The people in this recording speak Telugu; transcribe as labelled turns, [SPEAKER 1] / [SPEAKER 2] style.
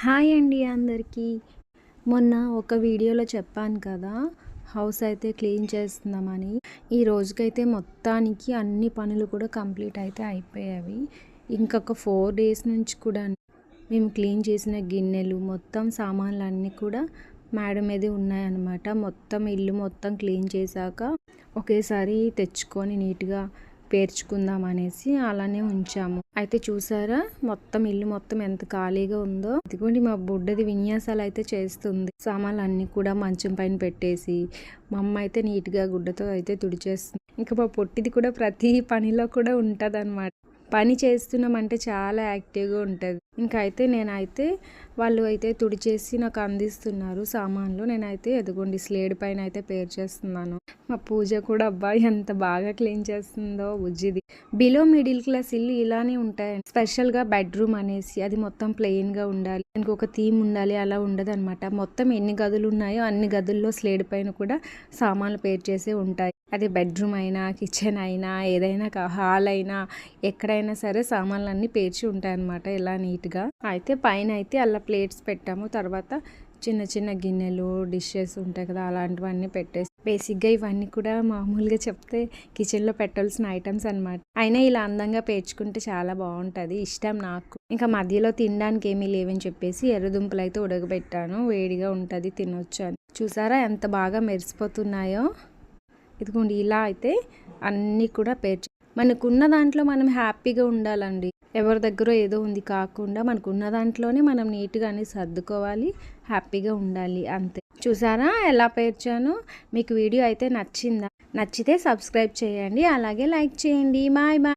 [SPEAKER 1] హాయ్ అండి అందరికీ. మొన్న ఒక వీడియోలో చెప్పాను కదా, హౌస్ అయితే క్లీన్ చేస్తున్నామని. ఈ రోజుకైతే మొత్తానికి అన్ని పనులు కూడా కంప్లీట్ అయితే అయిపోయాయి. ఇంకొక 4 డేస్ నుంచి కూడా మేము క్లీన్ చేసిన గిన్నెలు మొత్తం సామాన్లు అన్నీ కూడా మేడ మీదే ఉన్నాయన్నమాట. మొత్తం ఇల్లు మొత్తం క్లీన్ చేశాక ఒకేసారి తెచ్చుకొని నీట్గా పేర్చుకుందాం అనేసి అలానే ఉంచాము. అయితే చూసారా, మొత్తం ఇల్లు మొత్తం ఎంత ఖాళీగా ఉందో. ఇదిగోండి మా బుడ్డది విన్యాసాలు అయితే చేస్తుంది. సామాన్లు అన్నీ కూడా మంచం పైన పెట్టేసి మా అమ్మ అయితే నీట్గా గుడ్డతో అయితే తుడిచేస్తుంది. ఇంకా మా పొట్టిది కూడా ప్రతి పనిలో కూడా ఉంటుంది అనమాట. పని చేస్తున్నామంటే చాలా యాక్టివ్గా ఉంటుంది. ఇంకా అయితే నేనైతే వాళ్ళు అయితే తుడిచేసి నాకు అందిస్తున్నారు సామాన్లు. నేనైతే ఎదుగుండి స్లేడ్ పైన అయితే పేర్చేస్తున్నాను. మా పూజ కూడా అబ్బాయి ఎంత బాగా క్లీన్ చేస్తుందో బుజ్జిది. బిలో మిడిల్ క్లాస్ ఇల్లు ఇలానే ఉంటాయండి. స్పెషల్గా బెడ్రూమ్ అనేసి అది మొత్తం ప్లెయిన్గా ఉండాలి, దానికి ఒక థీమ్ ఉండాలి, అలా ఉండదు అనమాట. మొత్తం ఎన్ని గదులు ఉన్నాయో అన్ని గదుల్లో స్లేడ్ పైన కూడా సామాన్లు పేర్చేసే ఉంటాయి. అది బెడ్రూమ్ అయినా కిచెన్ అయినా ఏదైనా హాల్ అయినా ఎక్కడైనా సరే సామాన్లన్నీ పేర్చి ఉంటాయన్నమాట ఇలా నీట్గా. అయితే పైన అయితే అలా ప్లేట్స్ పెట్టాము. తర్వాత చిన్న చిన్న గిన్నెలు డిషెస్ ఉంటాయి కదా, అలాంటివన్నీ పెట్టేసి బేసిక్గా ఇవన్నీ కూడా మామూలుగా చెప్తే కిచెన్లో పెట్టాల్సిన ఐటమ్స్ అనమాట. అయినా ఇలా అందంగా పేర్చుకుంటే చాలా బాగుంటుంది, ఇష్టం నాకు. ఇంకా మధ్యలో తినడానికి ఏమీ లేవని చెప్పేసి ఎర్రదుంపలు అయితే ఉడకబెట్టాను, వేడిగా ఉంటుంది తినొచ్చు అని. చూసారా ఎంత బాగా మెరిసిపోతున్నాయో. ఇదిగోండి ఇలా అయితే అన్నీ కూడా పేర్చి మనకున్న దాంట్లో మనం హ్యాపీగా ఉండాలండి. ఎవరి దగ్గర ఏదో ఉంది కాకుండా మనకున్న దాంట్లోనే మనం నీట్గా అన్ని సర్దుకోవాలి, హ్యాపీగా ఉండాలి, అంతే. చూసారా ఎలా పేర్చాను? మీకు వీడియో అయితే నచ్చిందా? నచ్చితే సబ్స్క్రైబ్ చేయండి, అలాగే లైక్ చేయండి. Bye bye.